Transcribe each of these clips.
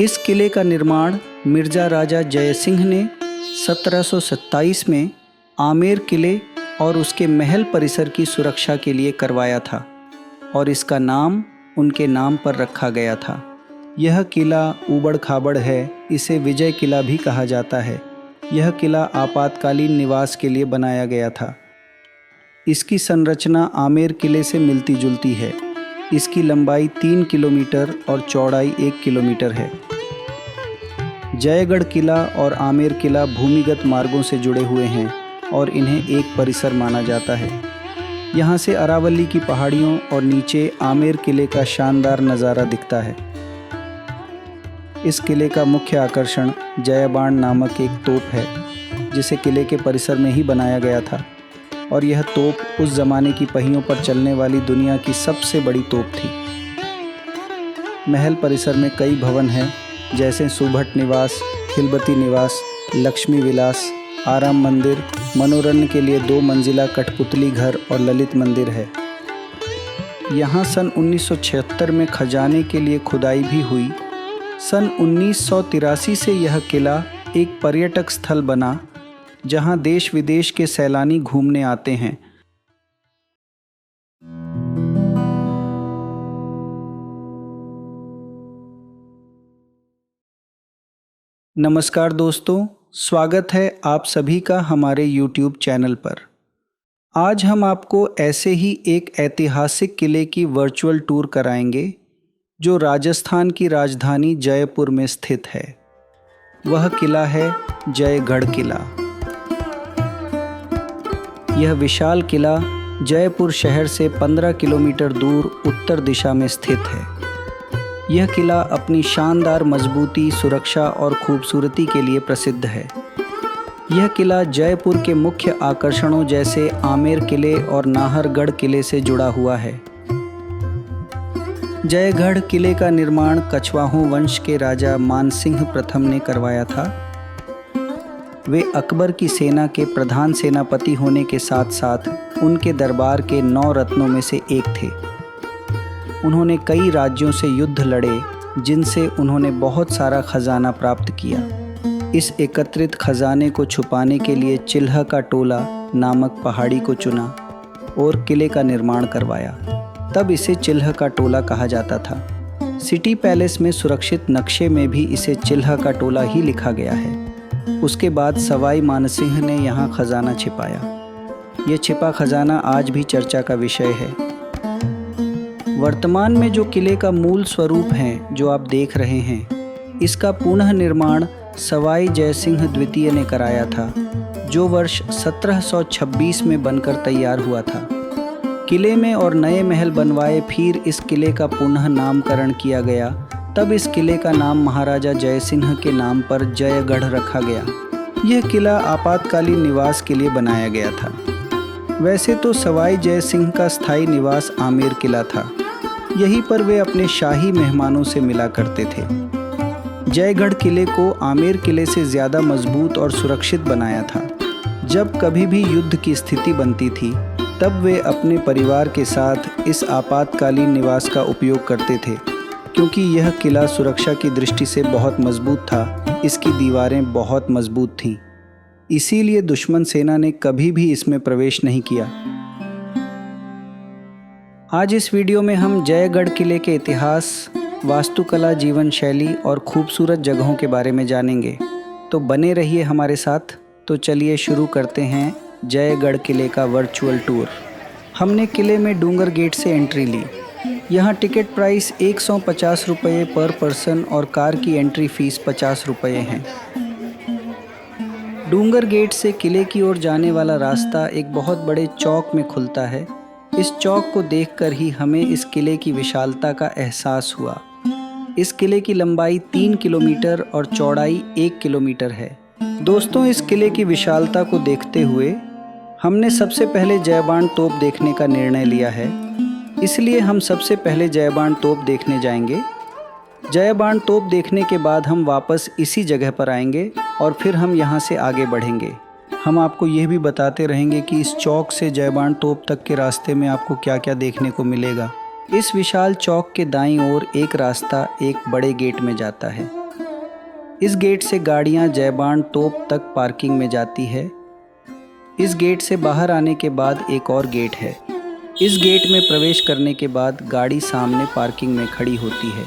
इस किले का निर्माण मिर्जा राजा जय सिंह ने 1727 में आमेर किले और उसके महल परिसर की सुरक्षा के लिए करवाया था और इसका नाम उनके नाम पर रखा गया था। यह किला ऊबड़ खाबड़ है, इसे विजय किला भी कहा जाता है। यह किला आपातकालीन निवास के लिए बनाया गया था। इसकी संरचना आमेर किले से मिलती जुलती है। इसकी लंबाई 3 किलोमीटर और चौड़ाई 1 किलोमीटर है। जयगढ़ किला और आमेर किला भूमिगत मार्गों से जुड़े हुए हैं और इन्हें एक परिसर माना जाता है। यहाँ से अरावली की पहाड़ियों और नीचे आमेर किले का शानदार नज़ारा दिखता है। इस किले का मुख्य आकर्षण जयबाण नामक एक तोप है, जिसे किले के परिसर में ही बनाया गया था और यह तोप उस ज़माने की पहियों पर चलने वाली दुनिया की सबसे बड़ी तोप थी। महल परिसर में कई भवन हैं, जैसे सुभट निवास, खिलबती निवास, लक्ष्मी विलास, आराम मंदिर, मनोरंजन के लिए 2 मंजिला कठपुतली घर और ललित मंदिर है। यहाँ सन 1976 में खजाने के लिए खुदाई भी हुई। सन 1983 से यह किला एक पर्यटक स्थल बना, जहाँ देश विदेश के सैलानी घूमने आते हैं। नमस्कार दोस्तों, स्वागत है आप सभी का हमारे YouTube चैनल पर। आज हम आपको ऐसे ही एक ऐतिहासिक किले की वर्चुअल टूर कराएंगे, जो राजस्थान की राजधानी जयपुर में स्थित है। वह किला है जयगढ़ किला। यह विशाल किला जयपुर शहर से 15 किलोमीटर दूर उत्तर दिशा में स्थित है। यह किला अपनी शानदार मजबूती, सुरक्षा और खूबसूरती के लिए प्रसिद्ध है। यह किला जयपुर के मुख्य आकर्षणों जैसे आमेर किले और नाहरगढ़ किले से जुड़ा हुआ है। जयगढ़ किले का निर्माण कछवाहों वंश के राजा मानसिंह प्रथम ने करवाया था। वे अकबर की सेना के प्रधान सेनापति होने के साथ साथ उनके दरबार के 9 रत्नों में से एक थे। उन्होंने कई राज्यों से युद्ध लड़े, जिनसे उन्होंने बहुत सारा खजाना प्राप्त किया। इस एकत्रित खजाने को छुपाने के लिए चिल्ह का टोला नामक पहाड़ी को चुना और किले का निर्माण करवाया। तब इसे चिल्ह का टोला कहा जाता था। सिटी पैलेस में सुरक्षित नक्शे में भी इसे चिल्ह का टोला ही लिखा गया है। उसके बाद सवाई मानसिंह ने यहाँ खजाना छिपाया। यह छिपा खजाना आज भी चर्चा का विषय है। वर्तमान में जो किले का मूल स्वरूप है, जो आप देख रहे हैं, इसका पुनः निर्माण सवाई जयसिंह द्वितीय ने कराया था, जो वर्ष 1726 में बनकर तैयार हुआ था। किले में और नए महल बनवाए, फिर इस किले का पुनः नामकरण किया गया। तब इस किले का नाम महाराजा जयसिंह के नाम पर जयगढ़ रखा गया। यह किला आपातकालीन निवास के लिए बनाया गया था। वैसे तो सवाई जयसिंह का स्थायी निवास आमेर किला था। यहीं पर वे अपने शाही मेहमानों से मिला करते थे। जयगढ़ किले को आमेर किले से ज़्यादा मजबूत और सुरक्षित बनाया था। जब कभी भी युद्ध की स्थिति बनती थी, तब वे अपने परिवार के साथ इस आपातकालीन निवास का उपयोग करते थे। क्योंकि यह किला सुरक्षा की दृष्टि से बहुत मजबूत था, इसकी दीवारें बहुत मजबूत थीं। इसीलिए दुश्मन सेना ने कभी भी इसमें प्रवेश नहीं किया। आज इस वीडियो में हम जयगढ़ किले के इतिहास, वास्तुकला, जीवन शैली और खूबसूरत जगहों के बारे में जानेंगे। तो बने रहिए हमारे साथ। तो चलिए शुरू करते हैं जयगढ़ किले का वर्चुअल टूर। हमने किले में डूंगर गेट से एंट्री ली। यहाँ टिकट प्राइस 150 रुपये पर पर्सन और कार की एंट्री फीस 50 रुपये हैं। डूंगर गेट से किले की ओर जाने वाला रास्ता एक बहुत बड़े चौक में खुलता है। इस चौक को देखकर ही हमें इस किले की विशालता का एहसास हुआ। इस किले की लंबाई 3 किलोमीटर और चौड़ाई 1 किलोमीटर है। दोस्तों, इस किले की विशालता को देखते हुए हमने सबसे पहले जयबाण तोप देखने का निर्णय लिया है। इसलिए हम सबसे पहले जयबाण तोप देखने जाएंगे। जयबाण तोप देखने के बाद हम वापस इसी जगह पर आएंगे और फिर हम यहाँ से आगे बढ़ेंगे। हम आपको यह भी बताते रहेंगे कि इस चौक से जयबाण तोप तक के रास्ते में आपको क्या क्या देखने को मिलेगा। इस विशाल चौक के दाईं ओर एक रास्ता एक बड़े गेट में जाता है। इस गेट से गाड़ियां जयबान तोप तक पार्किंग में जाती है। इस गेट से बाहर आने के बाद एक और गेट है। इस गेट में प्रवेश करने के बाद गाड़ी सामने पार्किंग में खड़ी होती है।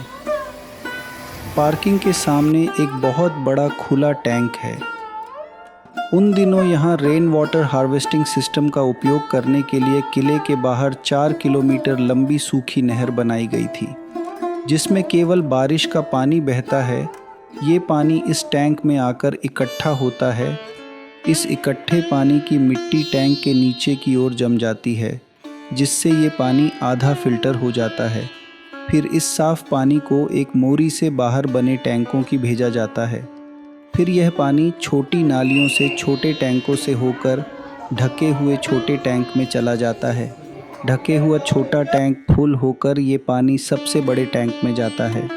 पार्किंग के सामने एक बहुत बड़ा खुला टैंक है। उन दिनों यहाँ रेन वाटर हार्वेस्टिंग सिस्टम का उपयोग करने के लिए किले के बाहर 4 किलोमीटर लंबी सूखी नहर बनाई गई थी, जिसमें केवल बारिश का पानी बहता है। ये पानी इस टैंक में आकर इकट्ठा होता है। इस इकट्ठे पानी की मिट्टी टैंक के नीचे की ओर जम जाती है, जिससे ये पानी आधा फिल्टर हो जाता है। फिर इस साफ पानी को एक मोरी से बाहर बने टैंकों की भेजा जाता है। फिर यह पानी छोटी नालियों से छोटे टैंकों से होकर ढके हुए छोटे टैंक में चला जाता है। ढके हुआ छोटा टैंक फुल होकर ये पानी सबसे बड़े टैंक में जाता है।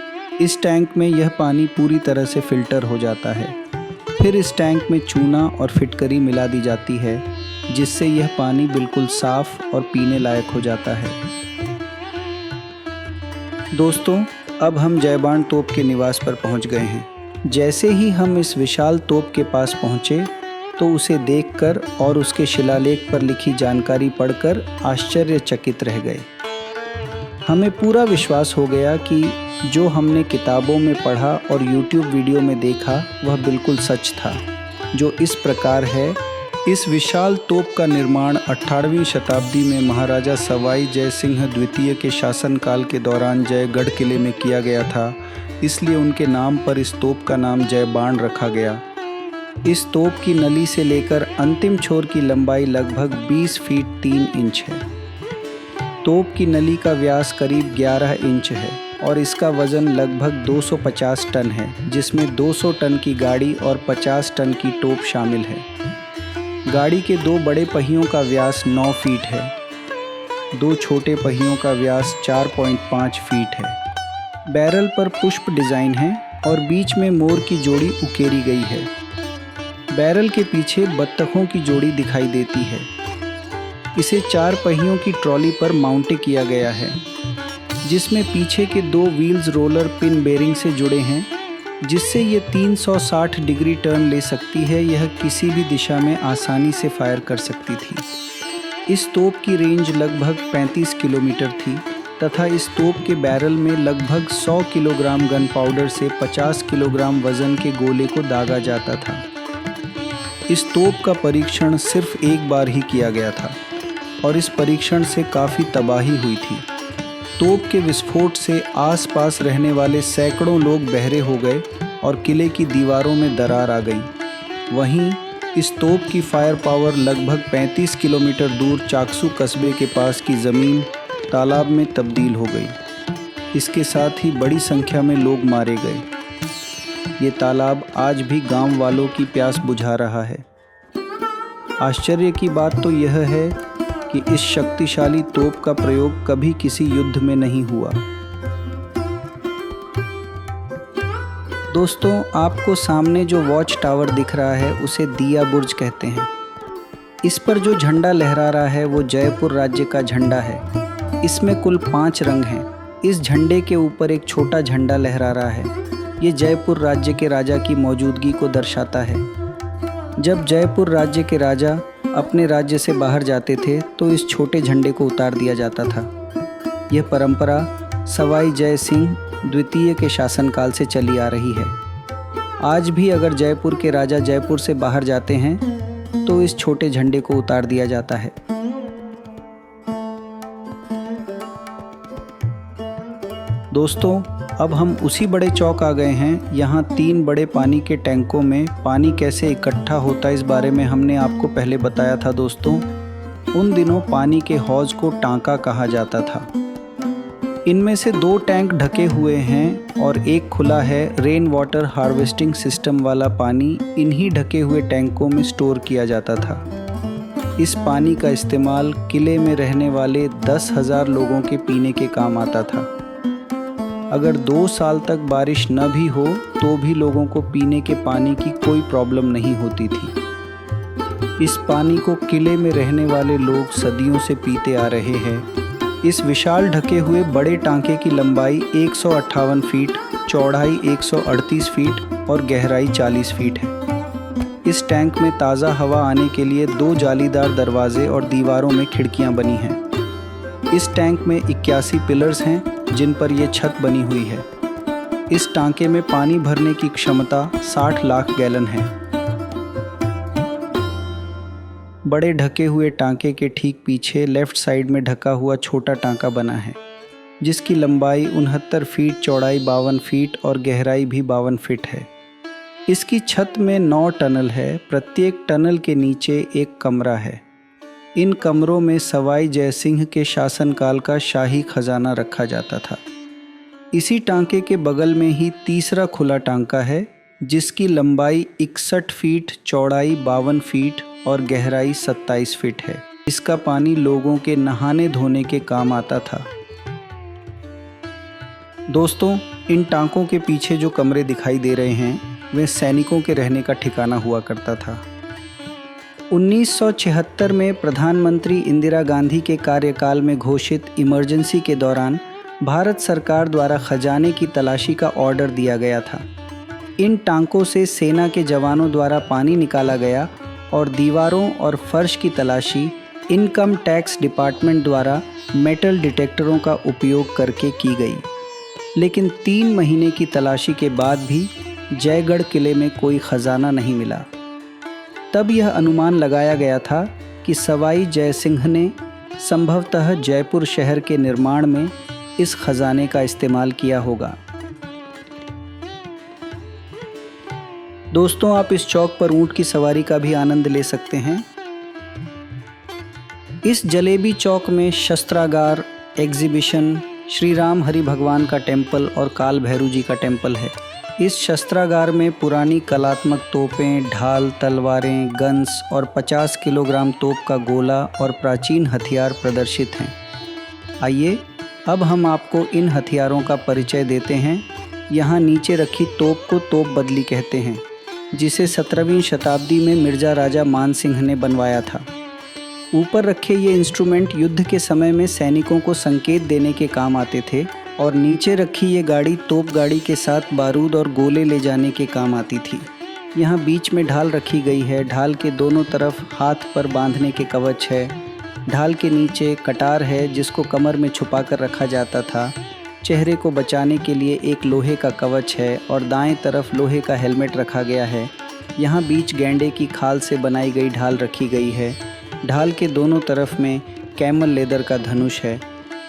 इस टैंक में यह पानी पूरी तरह से फिल्टर हो जाता है। फिर इस टैंक में चूना और फिटकरी मिला दी जाती है, जिससे यह पानी बिल्कुल साफ और पीने लायक हो जाता है। दोस्तों, अब हम जयबान तोप के निवास पर पहुंच गए हैं। जैसे ही हम इस विशाल तोप के पास पहुंचे तो उसे देखकर और उसके शिलालेख पर लिखी जानकारी पढ़कर आश्चर्यचकित रह गए। हमें पूरा विश्वास हो गया कि जो हमने किताबों में पढ़ा और YouTube वीडियो में देखा वह बिल्कुल सच था, जो इस प्रकार है। इस विशाल तोप का निर्माण 18वीं शताब्दी में महाराजा सवाई जय सिंह द्वितीय के शासनकाल के दौरान जयगढ़ किले में किया गया था, इसलिए उनके नाम पर इस तोप का नाम जयबान रखा गया। इस तोप की नली से लेकर अंतिम छोर की लंबाई लगभग 20 फीट 3 इंच है। तोप की नली का व्यास करीब 11 इंच है और इसका वज़न लगभग 250 टन है, जिसमें 200 टन की गाड़ी और 50 टन की तोप शामिल है। गाड़ी के 2 बड़े पहियों का व्यास 9 फीट है। 2 छोटे पहियों का व्यास 4.5 फीट है। बैरल पर पुष्प डिज़ाइन है और बीच में मोर की जोड़ी उकेरी गई है। बैरल के पीछे बत्तखों की जोड़ी दिखाई देती है। इसे 4 पहियों की ट्रॉली पर माउंट किया गया है, जिसमें पीछे के 2 व्हील्स रोलर पिन बेरिंग से जुड़े हैं, जिससे ये 360 डिग्री टर्न ले सकती है। यह किसी भी दिशा में आसानी से फायर कर सकती थी। इस तोप की रेंज लगभग 35 किलोमीटर थी तथा इस तोप के बैरल में लगभग 100 किलोग्राम गन पाउडर से 50 किलोग्राम वज़न के गोले को दागा जाता था। इस तोप का परीक्षण सिर्फ एक बार ही किया गया था और इस परीक्षण से काफ़ी तबाही हुई थी। तोप के विस्फोट से आसपास रहने वाले सैकड़ों लोग बहरे हो गए और किले की दीवारों में दरार आ गई। वहीं इस तोप की फायर पावर लगभग 35 किलोमीटर दूर चाकसू कस्बे के पास की ज़मीन तालाब में तब्दील हो गई। इसके साथ ही बड़ी संख्या में लोग मारे गए। ये तालाब आज भी गांव वालों की प्यास बुझा रहा है। आश्चर्य की बात तो यह है कि इस शक्तिशाली तोप का प्रयोग कभी किसी युद्ध में नहीं हुआ। दोस्तों, आपको सामने जो वॉच टावर दिख रहा है उसे दिया बुर्ज कहते हैं। इस पर जो झंडा लहरा रहा है वो जयपुर राज्य का झंडा है। इसमें कुल 5 रंग हैं। इस झंडे के ऊपर एक छोटा झंडा लहरा रहा है। ये जयपुर राज्य के राजा की मौजूदगी को दर्शाता है। जब जयपुर राज्य के राजा अपने राज्य से बाहर जाते थे तो इस छोटे झंडे को उतार दिया जाता था। यह परंपरा सवाई जय सिंह द्वितीय के शासनकाल से चली आ रही है। आज भी अगर जयपुर के राजा जयपुर से बाहर जाते हैं तो इस छोटे झंडे को उतार दिया जाता है। दोस्तों, अब हम उसी बड़े चौक आ गए हैं। यहाँ 3 बड़े पानी के टैंकों में पानी कैसे इकट्ठा होता है इस बारे में हमने आपको पहले बताया था। दोस्तों, उन दिनों पानी के हौज को टांका कहा जाता था। इनमें से 2 टैंक ढके हुए हैं और एक खुला है। रेन वाटर हार्वेस्टिंग सिस्टम वाला पानी इन्हीं ढके हुए टैंकों में स्टोर किया जाता था। इस पानी का इस्तेमाल किले में रहने वाले 10,000 लोगों के पीने के काम आता था। अगर 2 साल तक बारिश न भी हो तो भी लोगों को पीने के पानी की कोई प्रॉब्लम नहीं होती थी। इस पानी को किले में रहने वाले लोग सदियों से पीते आ रहे हैं। इस विशाल ढके हुए बड़े टांके की लंबाई 158 फीट चौड़ाई 138 फीट और गहराई 40 फीट है। इस टैंक में ताज़ा हवा आने के लिए 2 जालीदार दरवाजे और दीवारों में खिड़कियां बनी हैं। इस टैंक में 81 पिलर्स हैं जिन पर यह छत बनी हुई है। इस टांके में पानी भरने की क्षमता 60 लाख गैलन है। बड़े ढके हुए टांके के ठीक पीछे लेफ्ट साइड में ढका हुआ छोटा टांका बना है, जिसकी लंबाई 69 फीट, चौड़ाई 52 फीट और गहराई भी 52 फीट है। इसकी छत में 9 टनल है। प्रत्येक टनल के नीचे एक कमरा है। इन कमरों में सवाई जयसिंह के शासनकाल का शाही खजाना रखा जाता था। इसी टांके के बगल में ही तीसरा खुला टांका है, जिसकी लंबाई 61 फीट, चौड़ाई 52 फीट और गहराई 27 फीट है। इसका पानी लोगों के नहाने धोने के काम आता था। दोस्तों, इन टांकों के पीछे जो कमरे दिखाई दे रहे हैं वे सैनिकों के रहने का ठिकाना हुआ करता था। 1976 में प्रधानमंत्री इंदिरा गांधी के कार्यकाल में घोषित इमरजेंसी के दौरान भारत सरकार द्वारा खजाने की तलाशी का ऑर्डर दिया गया था। इन टांकों से सेना के जवानों द्वारा पानी निकाला गया और दीवारों और फर्श की तलाशी इनकम टैक्स डिपार्टमेंट द्वारा मेटल डिटेक्टरों का उपयोग करके की गई। लेकिन 3 महीने की तलाशी के बाद भी जयगढ़ किले में कोई खजाना नहीं मिला। तब यह अनुमान लगाया गया था कि सवाई जयसिंह ने संभवतः जयपुर शहर के निर्माण में इस खजाने का इस्तेमाल किया होगा। दोस्तों, आप इस चौक पर ऊंट की सवारी का भी आनंद ले सकते हैं। इस जलेबी चौक में शस्त्रागार, एग्जीबिशन, श्री राम हरि भगवान का टेम्पल और काल भैरव जी का टेम्पल है। इस शस्त्रागार में पुरानी कलात्मक तोपें, ढाल, तलवारें, गन्स और 50 किलोग्राम तोप का गोला और प्राचीन हथियार प्रदर्शित हैं। आइए अब हम आपको इन हथियारों का परिचय देते हैं। यहाँ नीचे रखी तोप को तोप बदली कहते हैं, जिसे 17वीं शताब्दी में मिर्जा राजा मान सिंह ने बनवाया था। ऊपर रखे ये इंस्ट्रूमेंट युद्ध के समय में सैनिकों को संकेत देने के काम आते थे और नीचे रखी ये गाड़ी तोप गाड़ी के साथ बारूद और गोले ले जाने के काम आती थी। यहाँ बीच में ढाल रखी गई है। ढाल के दोनों तरफ हाथ पर बांधने के कवच है। ढाल के नीचे कटार है जिसको कमर में छुपा कर रखा जाता था। चेहरे को बचाने के लिए एक लोहे का कवच है और दाएं तरफ लोहे का हेलमेट रखा गया है। यहाँ बीच गेंडे की खाल से बनाई गई ढाल रखी गई है। ढाल के दोनों तरफ में कैमल लेदर का धनुष है,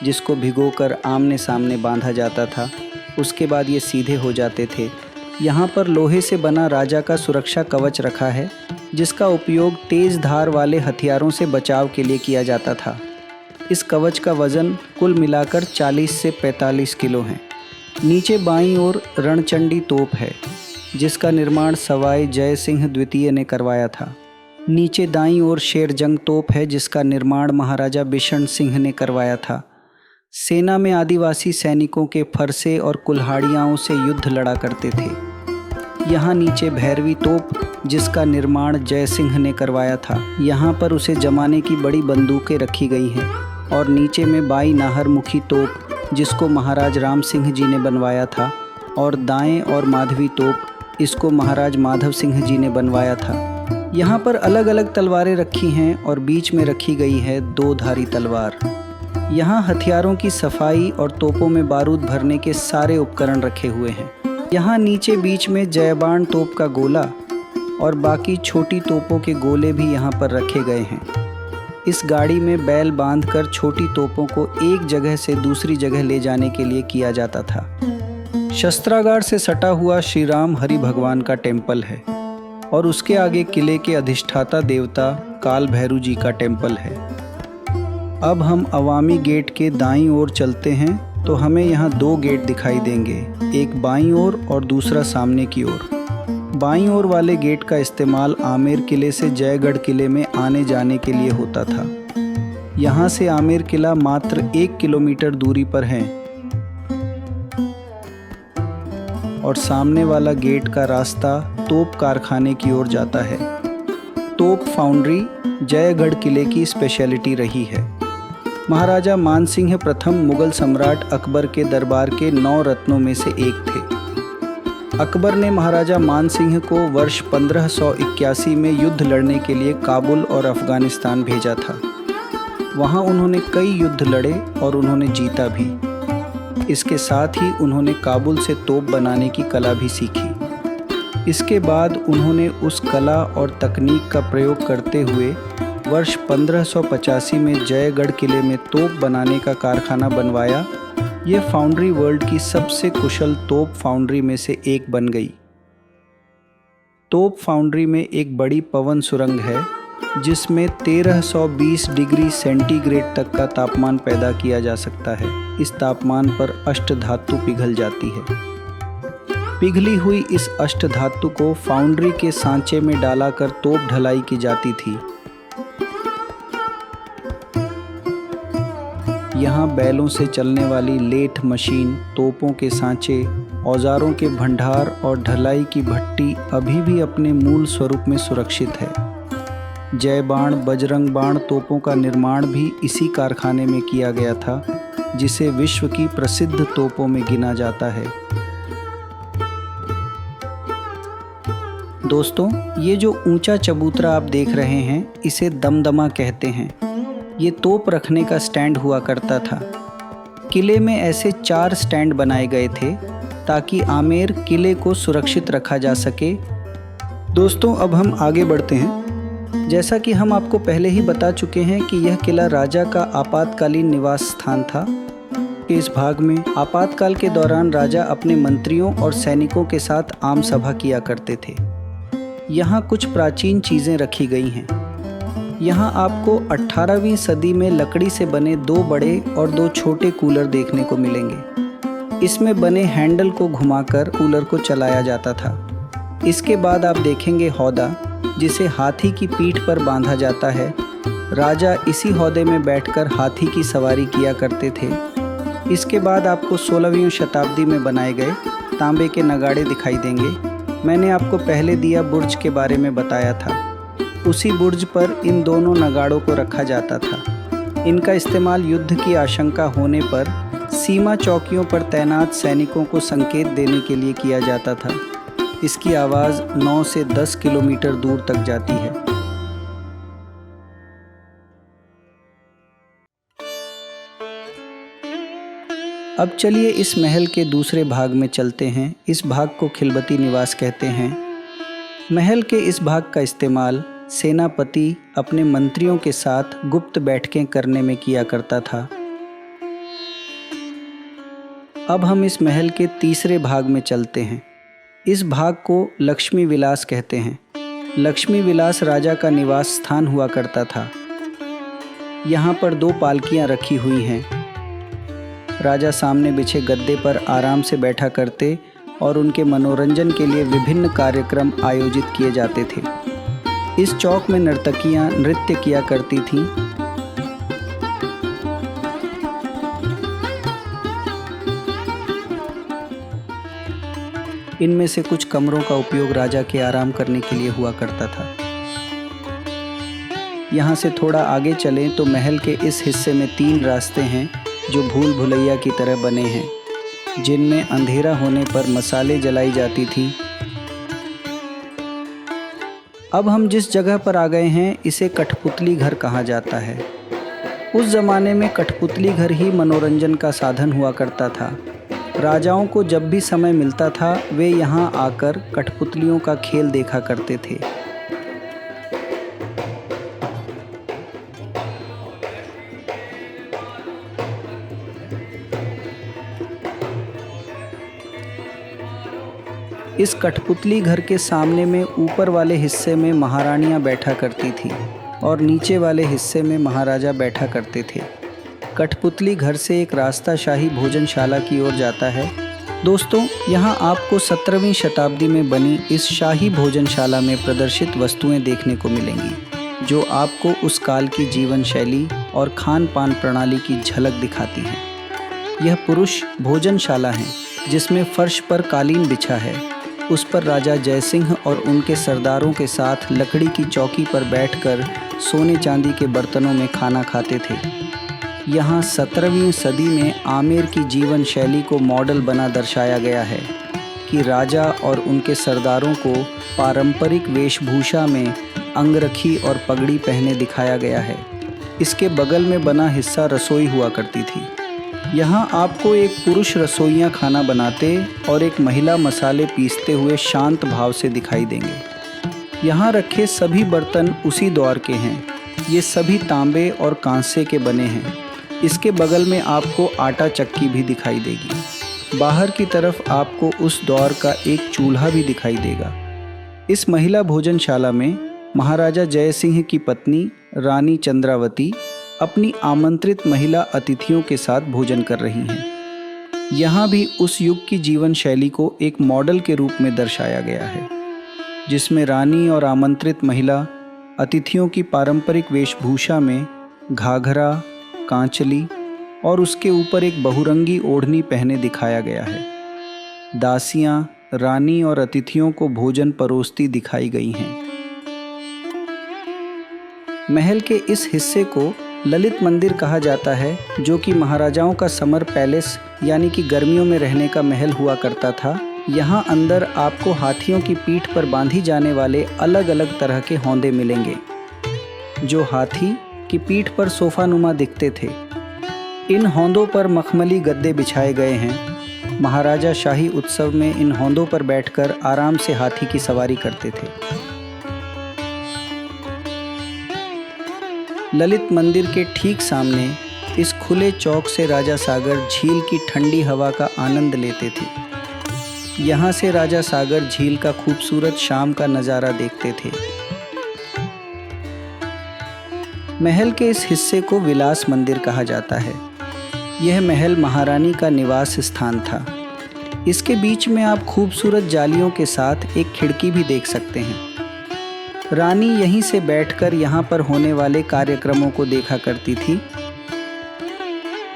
जिसको भिगोकर आमने सामने बांधा जाता था। उसके बाद ये सीधे हो जाते थे। यहाँ पर लोहे से बना राजा का सुरक्षा कवच रखा है, जिसका उपयोग तेज़ धार वाले हथियारों से बचाव के लिए किया जाता था। इस कवच का वज़न कुल मिलाकर 40 से 45 किलो है। नीचे बाईं ओर रणचंडी तोप है, जिसका निर्माण सवाई जय सिंह द्वितीय ने करवाया था। नीचे दाईं ओर शेरजंग तोप है, जिसका निर्माण महाराजा बिशन सिंह ने करवाया था। सेना में आदिवासी सैनिकों के फरसे और कुल्हाड़ियों से युद्ध लड़ा करते थे। यहाँ नीचे भैरवी तोप, जिसका निर्माण जय सिंह ने करवाया था। यहाँ पर उसे जमाने की बड़ी बंदूकें रखी गई हैं। और नीचे में बाई नाहर मुखी तोप, जिसको महाराज राम सिंह जी ने बनवाया था। और दाएं और माधवी तोप, इसको महाराज माधव सिंह जी ने बनवाया था। यहाँ पर अलग अलग तलवारें रखी हैं और बीच में रखी गई है 2 धारी तलवार। यहाँ हथियारों की सफाई और तोपों में बारूद भरने के सारे उपकरण रखे हुए हैं। यहाँ नीचे बीच में जयबाण तोप का गोला और बाकी छोटी तोपों के गोले भी यहाँ पर रखे गए हैं। इस गाड़ी में बैल बांधकर छोटी तोपों को एक जगह से दूसरी जगह ले जाने के लिए किया जाता था। शस्त्रागार से सटा हुआ श्री राम हरि भगवान का टेम्पल है और उसके आगे किले के अधिष्ठाता देवता काल भैरव जी का टेम्पल है। अब हम अवामी गेट के दाईं ओर चलते हैं तो हमें यहाँ 2 गेट दिखाई देंगे, एक बाईं ओर और दूसरा सामने की ओर। बाईं ओर वाले गेट का इस्तेमाल आमेर किले से जयगढ़ किले में आने जाने के लिए होता था। यहाँ से आमेर किला मात्र 1 किलोमीटर दूरी पर है और सामने वाला गेट का रास्ता तोप कारखाने की ओर जाता है। तोप फाउंड्री जयगढ़ किले की स्पेशलिटी रही है। महाराजा मानसिंह प्रथम मुगल सम्राट अकबर के दरबार के 9 रत्नों में से एक थे। अकबर ने महाराजा मान सिंह को वर्ष 1581 में युद्ध लड़ने के लिए काबुल और अफ़गानिस्तान भेजा था। वहाँ उन्होंने कई युद्ध लड़े और उन्होंने जीता भी। इसके साथ ही उन्होंने काबुल से तोप बनाने की कला भी सीखी। इसके बाद उन्होंने उस कला और तकनीक का प्रयोग करते हुए वर्ष 1585 में जयगढ़ किले में तोप बनाने का कारखाना बनवाया। ये फाउंड्री वर्ल्ड की सबसे कुशल तोप फाउंड्री में से एक बन गई। तोप फाउंड्री में एक बड़ी पवन सुरंग है जिसमें 1320 डिग्री सेंटीग्रेड तक का तापमान पैदा किया जा सकता है। इस तापमान पर अष्टधातु पिघल जाती है। पिघली हुई इस अष्टधातु को फाउंड्री के सांचे में डालाकर तोप ढलाई की जाती थी। यहाँ बैलों से चलने वाली लेथ मशीन, तोपों के सांचे, औजारों के भंडार और ढलाई की भट्टी अभी भी अपने मूल स्वरूप में सुरक्षित है। जय बाण, बजरंग बाण तोपों का निर्माण भी इसी कारखाने में किया गया था, जिसे विश्व की प्रसिद्ध तोपों में गिना जाता है। दोस्तों, ये जो ऊंचा चबूतरा आप देख रहे हैं, इसे दमदमा कहते हैं। ये तोप रखने का स्टैंड हुआ करता था। किले में ऐसे 4 स्टैंड बनाए गए थे ताकि आमेर किले को सुरक्षित रखा जा सके। दोस्तों, अब हम आगे बढ़ते हैं। जैसा कि हम आपको पहले ही बता चुके हैं कि यह किला राजा का आपातकालीन निवास स्थान था। इस भाग में आपातकाल के दौरान राजा अपने मंत्रियों और सैनिकों के साथ आम सभा किया करते थे। यहाँ कुछ प्राचीन चीज़ें रखी गई हैं। यहाँ आपको 18वीं सदी में लकड़ी से बने 2 बड़े और 2 छोटे कूलर देखने को मिलेंगे। इसमें बने हैंडल को घुमाकर कूलर को चलाया जाता था। इसके बाद आप देखेंगे हौदा, जिसे हाथी की पीठ पर बांधा जाता है। राजा इसी हौदे में बैठकर हाथी की सवारी किया करते थे। इसके बाद आपको 16वीं शताब्दी में बनाए गए तांबे के नगाड़े दिखाई देंगे। मैंने आपको पहले दिया बुर्ज के बारे में बताया था। उसी बुर्ज पर इन दोनों नगाड़ों को रखा जाता था। इनका इस्तेमाल युद्ध की आशंका होने पर सीमा चौकियों पर तैनात सैनिकों को संकेत देने के लिए किया जाता था। इसकी आवाज़ 9 से 10 किलोमीटर दूर तक जाती है। अब चलिए इस महल के दूसरे भाग में चलते हैं। इस भाग को खिलबती निवास कहते हैं। महल के इस भाग का इस्तेमाल सेनापति अपने मंत्रियों के साथ गुप्त बैठकें करने में किया करता था। अब हम इस महल के तीसरे भाग में चलते हैं। इस भाग को लक्ष्मी विलास कहते हैं। लक्ष्मी विलास राजा का निवास स्थान हुआ करता था। यहाँ पर 2 पालकियाँ रखी हुई हैं। राजा सामने बिछे गद्दे पर आराम से बैठा करते और उनके मनोरंजन के लिए विभिन्न कार्यक्रम आयोजित किए जाते थे। इस चौक में नर्तकियां नृत्य किया करती थीं। इनमें से कुछ कमरों का उपयोग राजा के आराम करने के लिए हुआ करता था। यहाँ से थोड़ा आगे चलें तो महल के इस हिस्से में 3 रास्ते हैं जो भूल भुलैया की तरह बने हैं, जिनमें अंधेरा होने पर मसाले जलाई जाती थी। अब हम जिस जगह पर आ गए हैं, इसे कठपुतली घर कहा जाता है। उस ज़माने में कठपुतली घर ही मनोरंजन का साधन हुआ करता था। राजाओं को जब भी समय मिलता था, वे यहाँ आकर कठपुतलियों का खेल देखा करते थे। इस कठपुतली घर के सामने में ऊपर वाले हिस्से में महारानियां बैठा करती थी और नीचे वाले हिस्से में महाराजा बैठा करते थे। कठपुतली घर से एक रास्ता शाही भोजनशाला की ओर जाता है। दोस्तों, यहाँ आपको 17वीं शताब्दी में बनी इस शाही भोजनशाला में प्रदर्शित वस्तुएं देखने को मिलेंगी, जो आपको उस काल की जीवन शैली और खान पान प्रणाली की झलक दिखाती हैं। यह पुरुष भोजनशाला है, जिसमें फर्श पर कालीन बिछा है। उस पर राजा जयसिंह और उनके सरदारों के साथ लकड़ी की चौकी पर बैठकर सोने चांदी के बर्तनों में खाना खाते थे। यहाँ 17वीं सदी में आमेर की जीवन शैली को मॉडल बना दर्शाया गया है। कि राजा और उनके सरदारों को पारंपरिक वेशभूषा में अंगरखी और पगड़ी पहने दिखाया गया है। इसके बगल में बना हिस्सा रसोई हुआ करती थी। यहाँ आपको एक पुरुष रसोइया खाना बनाते और एक महिला मसाले पीसते हुए शांत भाव से दिखाई देंगे। यहाँ रखे सभी बर्तन उसी दौर के हैं। ये सभी तांबे और कांसे के बने हैं। इसके बगल में आपको आटा चक्की भी दिखाई देगी। बाहर की तरफ आपको उस दौर का एक चूल्हा भी दिखाई देगा। इस महिला भोजनशाला में महाराजा जय सिंह की पत्नी रानी चंद्रावती अपनी आमंत्रित महिला अतिथियों के साथ भोजन कर रही हैं। यहाँ भी उस युग की जीवन शैली को एक मॉडल के रूप में दर्शाया गया है, जिसमें रानी और आमंत्रित महिला अतिथियों की पारंपरिक वेशभूषा में घाघरा, कांचली और उसके ऊपर एक बहुरंगी ओढ़नी पहने दिखाया गया है। दासियां रानी और अतिथियों को भोजन परोसती दिखाई गई हैं। महल के इस हिस्से को ललित मंदिर कहा जाता है, जो कि महाराजाओं का समर पैलेस यानी कि गर्मियों में रहने का महल हुआ करता था। यहाँ अंदर आपको हाथियों की पीठ पर बांधी जाने वाले अलग अलग तरह के हौंदे मिलेंगे, जो हाथी की पीठ पर सोफा नुमा दिखते थे। इन हौंदों पर मखमली गद्दे बिछाए गए हैं। महाराजा शाही उत्सव में इन हौंदों पर बैठकर आराम से हाथी की सवारी करते थे। ललित मंदिर के ठीक सामने इस खुले चौक से राजा सागर झील की ठंडी हवा का आनंद लेते थे। यहाँ से राजा सागर झील का खूबसूरत शाम का नज़ारा देखते थे। महल के इस हिस्से को विलास मंदिर कहा जाता है। यह महल महारानी का निवास स्थान था। इसके बीच में आप खूबसूरत जालियों के साथ एक खिड़की भी देख सकते हैं। रानी यहीं से बैठकर यहाँ पर होने वाले कार्यक्रमों को देखा करती थी।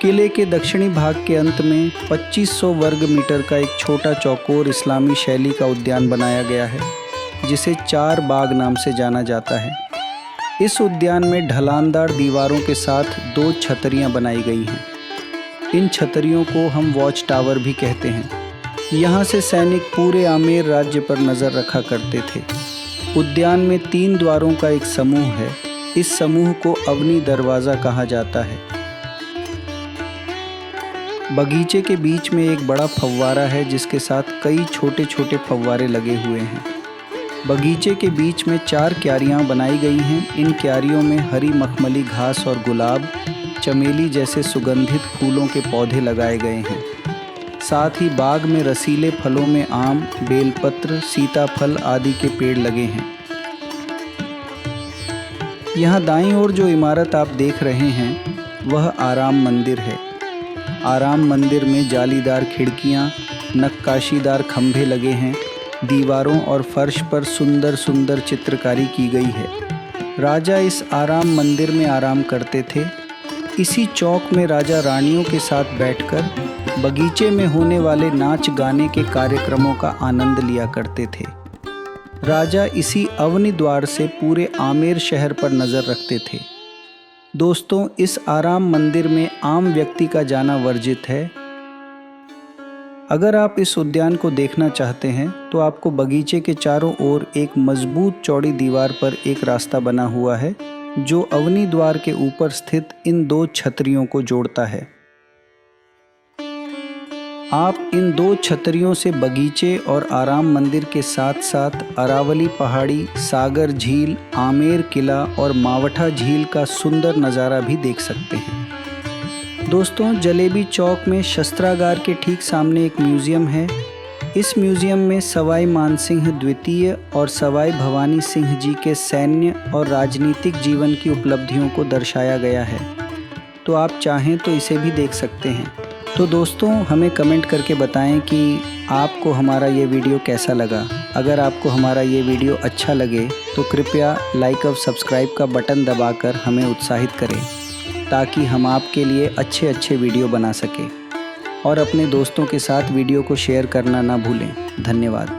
किले के दक्षिणी भाग के अंत में 2500 वर्ग मीटर का एक छोटा चौकोर इस्लामी शैली का उद्यान बनाया गया है, जिसे चार बाग नाम से जाना जाता है। इस उद्यान में ढलानदार दीवारों के साथ 2 छतरियां बनाई गई हैं। इन छतरियों को हम वॉच टावर भी कहते हैं। यहाँ से सैनिक पूरे आमेर राज्य पर नज़र रखा करते थे। उद्यान में 3 द्वारों का एक समूह है। इस समूह को अवनी दरवाज़ा कहा जाता है। बगीचे के बीच में एक बड़ा फव्वारा है, जिसके साथ कई छोटे छोटे फव्वारे लगे हुए हैं। बगीचे के बीच में 4 क्यारियाँ बनाई गई हैं। इन क्यारियों में हरी मखमली घास और गुलाब, चमेली जैसे सुगंधित फूलों के पौधे लगाए गए हैं। साथ ही बाग में रसीले फलों में आम, बेलपत्र, सीताफल आदि के पेड़ लगे हैं। यहाँ दाईं ओर जो इमारत आप देख रहे हैं, वह आराम मंदिर है। आराम मंदिर में जालीदार खिड़कियाँ, नक्काशीदार खंभे लगे हैं। दीवारों और फर्श पर सुंदर सुंदर चित्रकारी की गई है। राजा इस आराम मंदिर में आराम करते थे। इसी चौक में राजा रानियों के साथ बैठकर बगीचे में होने वाले नाच गाने के कार्यक्रमों का आनंद लिया करते थे। राजा इसी अवनी द्वार से पूरे आमेर शहर पर नज़र रखते थे। दोस्तों, इस आराम मंदिर में आम व्यक्ति का जाना वर्जित है। अगर आप इस उद्यान को देखना चाहते हैं तो आपको बगीचे के चारों ओर एक मजबूत चौड़ी दीवार पर एक रास्ता बना हुआ है, जो अवनी द्वार के ऊपर स्थित इन 2 छतरियों को जोड़ता है। आप इन 2 छतरियों से बगीचे और आराम मंदिर के साथ साथ अरावली पहाड़ी, सागर झील, आमेर किला और मावठा झील का सुंदर नज़ारा भी देख सकते हैं। दोस्तों, जलेबी चौक में शस्त्रागार के ठीक सामने एक म्यूज़ियम है। इस म्यूज़ियम में सवाई मानसिंह द्वितीय और सवाई भवानी सिंह जी के सैन्य और राजनीतिक जीवन की उपलब्धियों को दर्शाया गया है। तो आप चाहें तो इसे भी देख सकते हैं। तो दोस्तों, हमें कमेंट करके बताएं कि आपको हमारा ये वीडियो कैसा लगा। अगर आपको हमारा ये वीडियो अच्छा लगे तो कृपया लाइक और सब्सक्राइब का बटन दबाकर हमें उत्साहित करें, ताकि हम आपके लिए अच्छे वीडियो बना सकें। और अपने दोस्तों के साथ वीडियो को शेयर करना ना भूलें। धन्यवाद।